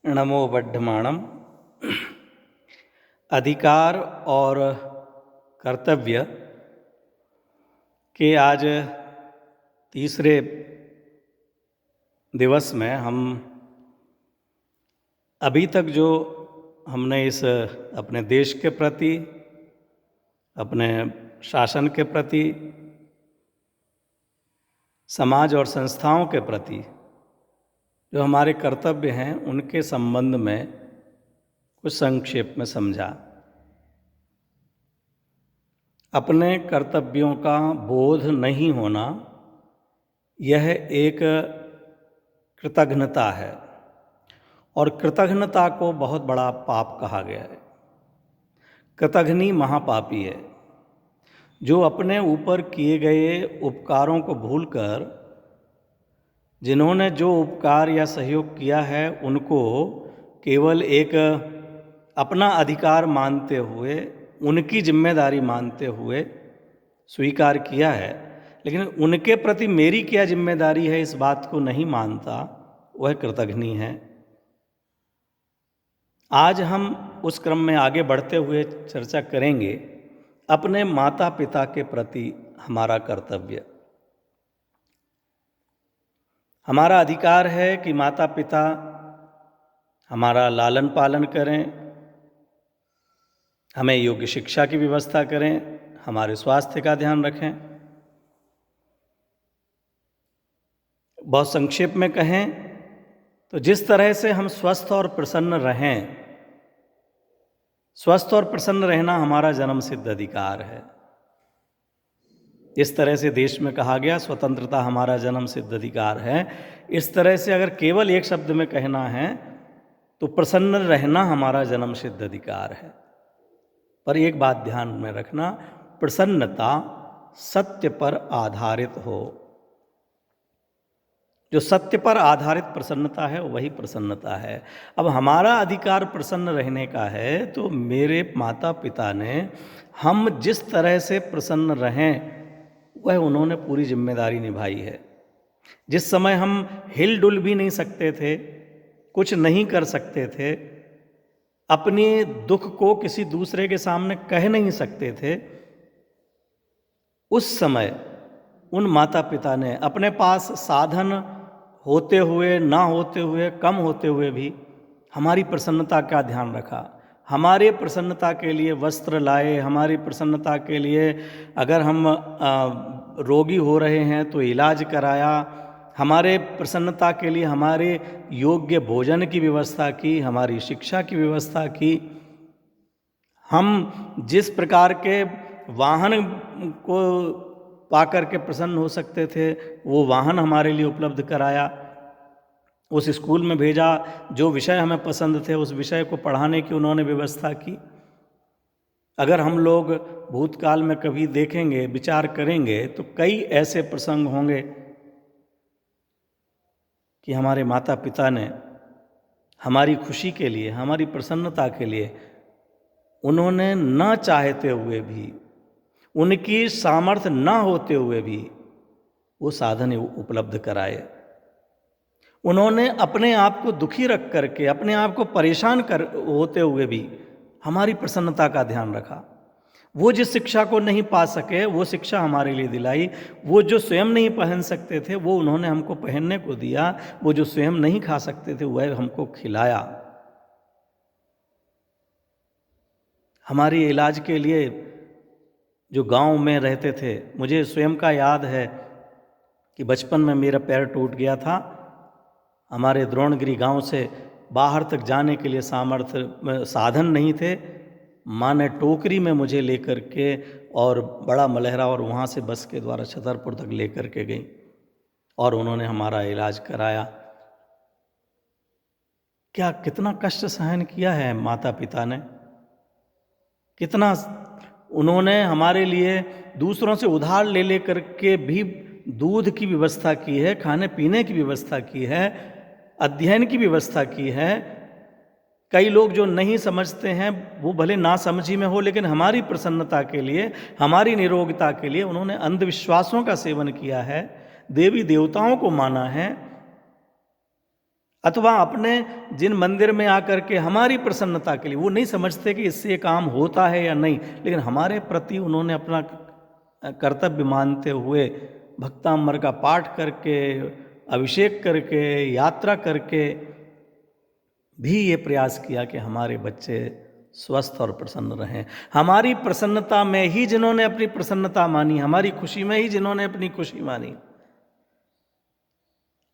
नमो बड्ढमाणम। अधिकार और कर्तव्य के आज तीसरे दिवस में हम अभी तक जो हमने इस अपने देश के प्रति, अपने शासन के प्रति, समाज और संस्थाओं के प्रति जो हमारे कर्तव्य हैं उनके संबंध में कुछ संक्षेप में समझा। अपने कर्तव्यों का बोध नहीं होना यह एक कृतघ्नता है और कृतघ्नता को बहुत बड़ा पाप कहा गया है। कृतघ्नी महापापी है जो अपने ऊपर किए गए उपकारों को भूलकर जिन्होंने जो उपकार या सहयोग किया है उनको केवल एक अपना अधिकार मानते हुए, उनकी जिम्मेदारी मानते हुए स्वीकार किया है, लेकिन उनके प्रति मेरी क्या जिम्मेदारी है इस बात को नहीं मानता, वह कृतघ्नी है। आज हम उस क्रम में आगे बढ़ते हुए चर्चा करेंगे अपने माता पिता के प्रति हमारा कर्तव्य। हमारा अधिकार है कि माता पिता हमारा लालन पालन करें, हमें योग्य शिक्षा की व्यवस्था करें, हमारे स्वास्थ्य का ध्यान रखें। बहुत संक्षेप में कहें तो जिस तरह से हम स्वस्थ और प्रसन्न रहें, स्वस्थ और प्रसन्न रहना हमारा जन्म सिद्ध अधिकार है। इस तरह से देश में कहा गया स्वतंत्रता हमारा जन्म सिद्ध अधिकार है। इस तरह से अगर केवल एक शब्द में कहना है तो प्रसन्न रहना हमारा जन्म सिद्ध अधिकार है। पर एक बात ध्यान में रखना, प्रसन्नता सत्य पर आधारित हो। जो सत्य पर आधारित प्रसन्नता है वही प्रसन्नता है। अब हमारा अधिकार प्रसन्न रहने का है तो मेरे माता पिता ने हम जिस तरह से प्रसन्न रहें वह उन्होंने पूरी जिम्मेदारी निभाई है। जिस समय हम हिल डुल भी नहीं सकते थे, कुछ नहीं कर सकते थे, अपने दुख को किसी दूसरे के सामने कह नहीं सकते थे, उस समय उन माता पिता ने अपने पास साधन होते हुए, ना होते हुए, कम होते हुए भी हमारी प्रसन्नता का ध्यान रखा। हमारे प्रसन्नता के लिए वस्त्र लाए, हमारी प्रसन्नता के लिए अगर हम रोगी हो रहे हैं तो इलाज कराया, हमारे प्रसन्नता के लिए हमारे योग्य भोजन की व्यवस्था की, हमारी शिक्षा की व्यवस्था की। हम जिस प्रकार के वाहन को पाकर के प्रसन्न हो सकते थे वो वाहन हमारे लिए उपलब्ध कराया, उस स्कूल में भेजा, जो विषय हमें पसंद थे उस विषय को पढ़ाने की उन्होंने व्यवस्था की। अगर हम लोग भूतकाल में कभी देखेंगे, विचार करेंगे तो कई ऐसे प्रसंग होंगे कि हमारे माता पिता ने हमारी खुशी के लिए, हमारी प्रसन्नता के लिए उन्होंने न चाहते हुए भी, उनकी सामर्थ्य न होते हुए भी वो साधन उपलब्ध कराए। उन्होंने अपने आप को दुखी रख करके, अपने आप को परेशान कर होते हुए भी हमारी प्रसन्नता का ध्यान रखा। वो जिस शिक्षा को नहीं पा सके वो शिक्षा हमारे लिए दिलाई, वो जो स्वयं नहीं पहन सकते थे वो उन्होंने हमको पहनने को दिया, वो जो स्वयं नहीं खा सकते थे वह हमको खिलाया। हमारे इलाज के लिए जो गांव में रहते थे, मुझे स्वयं का याद है कि बचपन में मेरा पैर टूट गया था। हमारे द्रोणगिरी गांव से बाहर तक जाने के लिए सामर्थ्य साधन नहीं थे। माँ ने टोकरी में मुझे लेकर के और बड़ा मलहरा और वहाँ से बस के द्वारा छतरपुर तक लेकर के गई और उन्होंने हमारा इलाज कराया। क्या कितना कष्ट सहन किया है माता पिता ने, कितना उन्होंने हमारे लिए दूसरों से उधार ले ले करके भी दूध की व्यवस्था की है, खाने पीने की व्यवस्था की है, अध्ययन की व्यवस्था की है। कई लोग जो नहीं समझते हैं वो भले ना समझी में हो, लेकिन हमारी प्रसन्नता के लिए, हमारी निरोगता के लिए उन्होंने अंधविश्वासों का सेवन किया है, देवी देवताओं को माना है, अथवा अपने जिन मंदिर में आकर के हमारी प्रसन्नता के लिए, वो नहीं समझते कि इससे ये काम होता है या नहीं, लेकिन हमारे प्रति उन्होंने अपना कर्तव्य मानते हुए भक्तामर का पाठ करके, अभिषेक करके, यात्रा करके भी ये प्रयास किया कि हमारे बच्चे स्वस्थ और प्रसन्न रहें। हमारी प्रसन्नता में ही जिन्होंने अपनी प्रसन्नता मानी, हमारी खुशी में ही जिन्होंने अपनी खुशी मानी,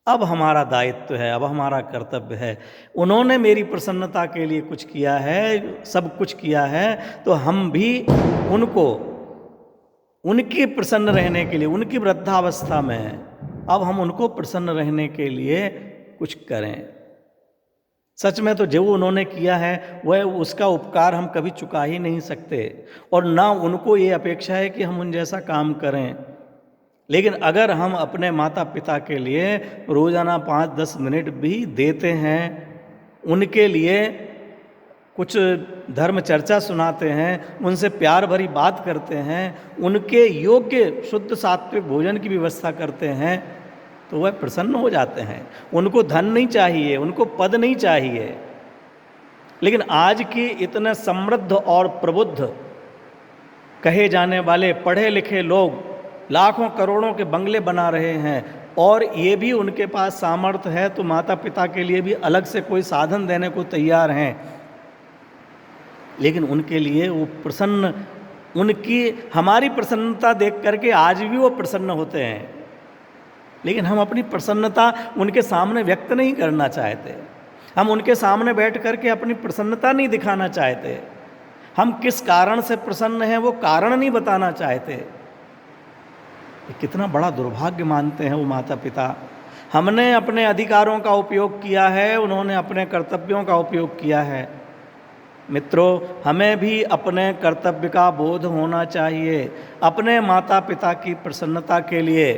अब हमारा दायित्व है, अब हमारा कर्तव्य है। उन्होंने मेरी प्रसन्नता के लिए कुछ किया है, सब कुछ किया है, तो हम भी उनको, उनकी प्रसन्न रहने के लिए, उनकी वृद्धावस्था में अब हम उनको प्रसन्न रहने के लिए कुछ करें। सच में तो जो उन्होंने किया है वह, उसका उपकार हम कभी चुका ही नहीं सकते, और ना उनको ये अपेक्षा है कि हम उन जैसा काम करें। लेकिन अगर हम अपने माता पिता के लिए रोज़ाना 5-10 मिनट भी देते हैं, उनके लिए कुछ धर्म चर्चा सुनाते हैं, उनसे प्यार भरी बात करते हैं, उनके योग्य शुद्ध सात्विक भोजन की व्यवस्था करते हैं, तो वह प्रसन्न हो जाते हैं। उनको धन नहीं चाहिए, उनको पद नहीं चाहिए। लेकिन आज की इतने समृद्ध और प्रबुद्ध कहे जाने वाले पढ़े लिखे लोग लाखों करोड़ों के बंगले बना रहे हैं, और ये भी उनके पास सामर्थ्य है तो माता पिता के लिए भी अलग से कोई साधन देने को तैयार हैं, लेकिन उनके लिए वो प्रसन्न, उनकी हमारी प्रसन्नता देख करके आज भी वो प्रसन्न होते हैं, लेकिन हम अपनी प्रसन्नता उनके सामने व्यक्त नहीं करना चाहते। हम उनके सामने बैठ करके अपनी प्रसन्नता नहीं दिखाना चाहते। हम किस कारण से प्रसन्न हैं वो कारण नहीं बताना चाहते। ये कितना बड़ा दुर्भाग्य मानते हैं वो माता पिता। हमने अपने अधिकारों का उपयोग किया है, उन्होंने अपने कर्तव्यों का उपयोग किया है। मित्रों, हमें भी अपने कर्तव्य का बोध होना चाहिए। अपने माता पिता की प्रसन्नता के लिए,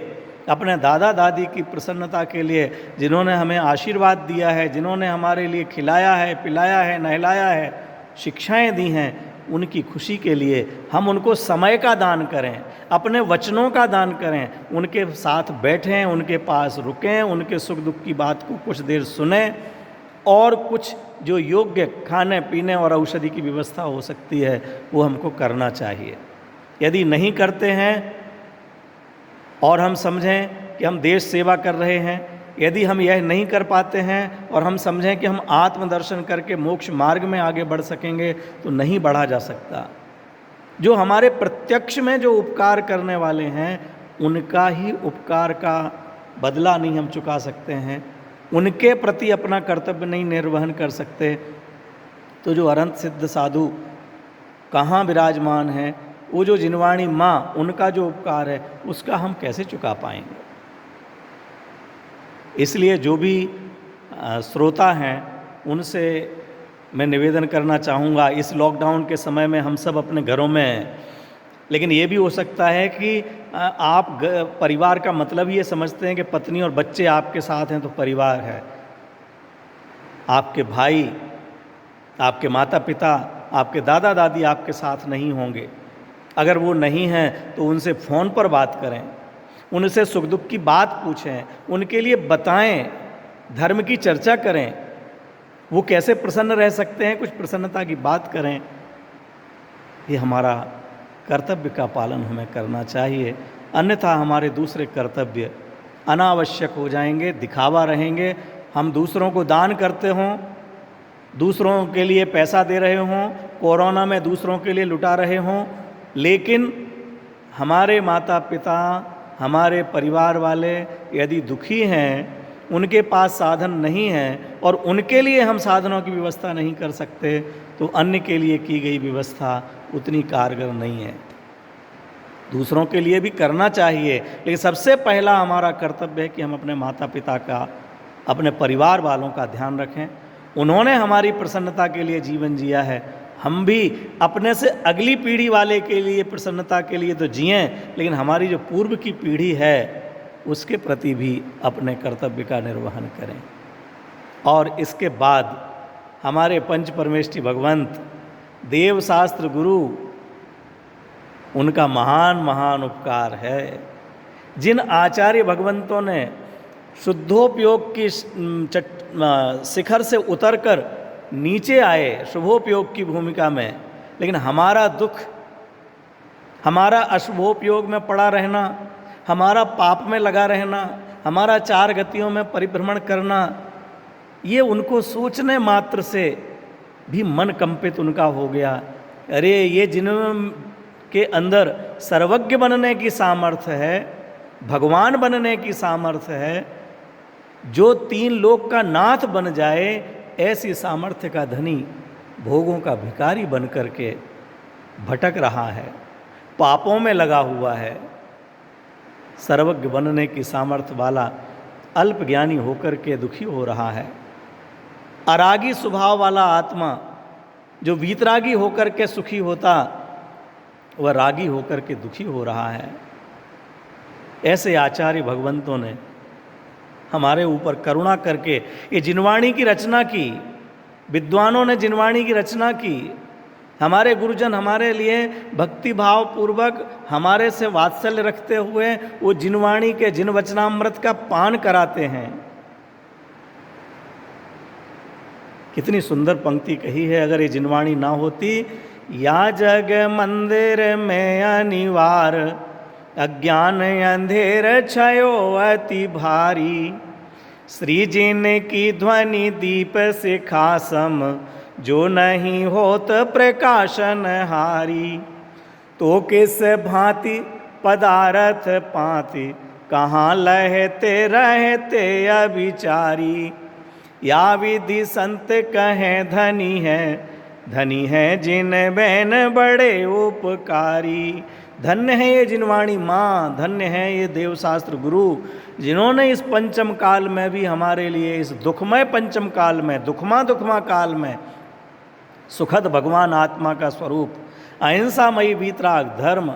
अपने दादा दादी की प्रसन्नता के लिए, जिन्होंने हमें आशीर्वाद दिया है, जिन्होंने हमारे लिए खिलाया है, पिलाया है, नहलाया है, शिक्षाएं दी हैं, उनकी खुशी के लिए हम उनको समय का दान करें, अपने वचनों का दान करें, उनके साथ बैठें, उनके पास रुकें, उनके सुख दुख की बात को कुछ देर सुनें, और कुछ जो योग्य खाने पीने और औषधि की व्यवस्था हो सकती है वो हमको करना चाहिए। यदि नहीं करते हैं और हम समझें कि हम देश सेवा कर रहे हैं, यदि हम यह नहीं कर पाते हैं और हम समझें कि हम आत्मदर्शन करके मोक्ष मार्ग में आगे बढ़ सकेंगे, तो नहीं बढ़ा जा सकता। जो हमारे प्रत्यक्ष में जो उपकार करने वाले हैं, उनका ही उपकार का बदला नहीं हम चुका सकते हैं, उनके प्रति अपना कर्तव्य नहीं निर्वहन कर सकते, तो जो अनंत सिद्ध साधु कहाँ विराजमान हैं, वो जो जिनवाणी माँ, उनका जो उपकार है उसका हम कैसे चुका पाएंगे। इसलिए जो भी श्रोता हैं उनसे मैं निवेदन करना चाहूँगा, इस लॉकडाउन के समय में हम सब अपने घरों में हैं, लेकिन ये भी हो सकता है कि आप परिवार का मतलब ये समझते हैं कि पत्नी और बच्चे आपके साथ हैं तो परिवार है। आपके भाई, आपके माता पिता, आपके दादा दादी आपके साथ नहीं होंगे। अगर वो नहीं हैं तो उनसे फ़ोन पर बात करें, उनसे सुख दुख की बात पूछें, उनके लिए बताएं, धर्म की चर्चा करें, वो कैसे प्रसन्न रह सकते हैं, कुछ प्रसन्नता की बात करें। ये हमारा कर्तव्य का पालन हमें करना चाहिए, अन्यथा हमारे दूसरे कर्तव्य अनावश्यक हो जाएंगे, दिखावा रहेंगे। हम दूसरों को दान करते हों, दूसरों के लिए पैसा दे रहे हों, कोरोना में दूसरों के लिए लुटा रहे हों, लेकिन हमारे माता पिता, हमारे परिवार वाले यदि दुखी हैं, उनके पास साधन नहीं है और उनके लिए हम साधनों की व्यवस्था नहीं कर सकते, तो अन्य के लिए की गई व्यवस्था उतनी कारगर नहीं है। दूसरों के लिए भी करना चाहिए, लेकिन सबसे पहला हमारा कर्तव्य है कि हम अपने माता पिता का, अपने परिवार वालों का ध्यान रखें। उन्होंने हमारी प्रसन्नता के लिए जीवन जिया है, हम भी अपने से अगली पीढ़ी वाले के लिए, प्रसन्नता के लिए तो जिएं, लेकिन हमारी जो पूर्व की पीढ़ी है उसके प्रति भी अपने कर्तव्य का निर्वहन करें। और इसके बाद हमारे पंच परमेष्ठी भगवंत, देव शास्त्र गुरु, उनका महान महान उपकार है। जिन आचार्य भगवंतों ने शुद्धोपयोग की शिखर से उतरकर नीचे आए शुभोपयोग की भूमिका में, लेकिन हमारा दुख, हमारा अशुभोपयोग में पड़ा रहना, हमारा पाप में लगा रहना, हमारा चार गतियों में परिभ्रमण करना, ये उनको सोचने मात्र से भी मन कंपित उनका हो गया। अरे ये जिनके अंदर सर्वज्ञ बनने की सामर्थ्य है, भगवान बनने की सामर्थ्य है, जो तीन लोक का नाथ बन जाए, ऐसी सामर्थ्य का धनी भोगों का भिखारी बन करके भटक रहा है, पापों में लगा हुआ है। सर्वज्ञ बनने की सामर्थ्य वाला अल्प ज्ञानी होकर के दुखी हो रहा है। अरागी स्वभाव वाला आत्मा जो वीतरागी होकर के सुखी होता, वह रागी होकर के दुखी हो रहा है। ऐसे आचार्य भगवंतों ने हमारे ऊपर करुणा करके ये जिनवाणी की रचना की, विद्वानों ने जिनवाणी की रचना की। हमारे गुरुजन हमारे लिए भक्ति भाव पूर्वक हमारे से वात्सल्य रखते हुए वो जिनवाणी के जिन वचनामृत का पान कराते हैं। कितनी सुंदर पंक्ति कही है, अगर ये जिनवाणी ना होती, या जग मंदिर में अनिवार, अज्ञान अंधेर छयो अति भारी, श्री जिन की ध्वनि दीप शिखासम, जो नहीं होत प्रकाशन हारी, तो किस भांति पदार्थ पाति, कहाँ लहते रहते अभिचारी, या विधि संत कहें धनी है, धनी है जिन बहन बड़े उपकारी। धन्य है ये जिनवाणी माँ, धन्य है ये देवशास्त्र गुरु, जिन्होंने इस पंचम काल में भी हमारे लिए, इस दुखमय पंचम काल में, दुखमा काल में सुखद भगवान आत्मा का स्वरूप अहिंसामयी वीतराग धर्म,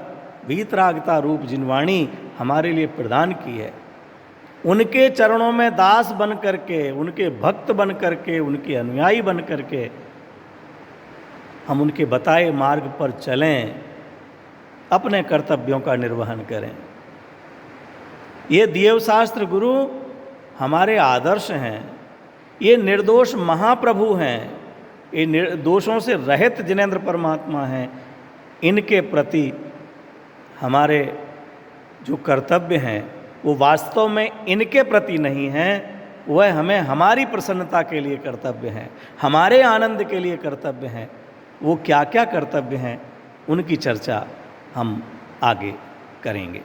वीतरागता रूप जिनवाणी हमारे लिए प्रदान की है। उनके चरणों में दास बन करके, उनके भक्त बन करके, उनके अनुयायी बन करके हम उनके बताए मार्ग पर चलें, अपने कर्तव्यों का निर्वहन करें। ये देवशास्त्र गुरु हमारे आदर्श हैं, ये निर्दोष महाप्रभु हैं, ये निर्दोषों से रहित जिनेंद्र परमात्मा हैं। इनके प्रति हमारे जो कर्तव्य हैं वो वास्तव में इनके प्रति नहीं हैं, वह हमें हमारी प्रसन्नता के लिए कर्तव्य हैं, हमारे आनंद के लिए कर्तव्य हैं। वो क्या क्या कर्तव्य हैं, उनकी चर्चा हम आगे करेंगे।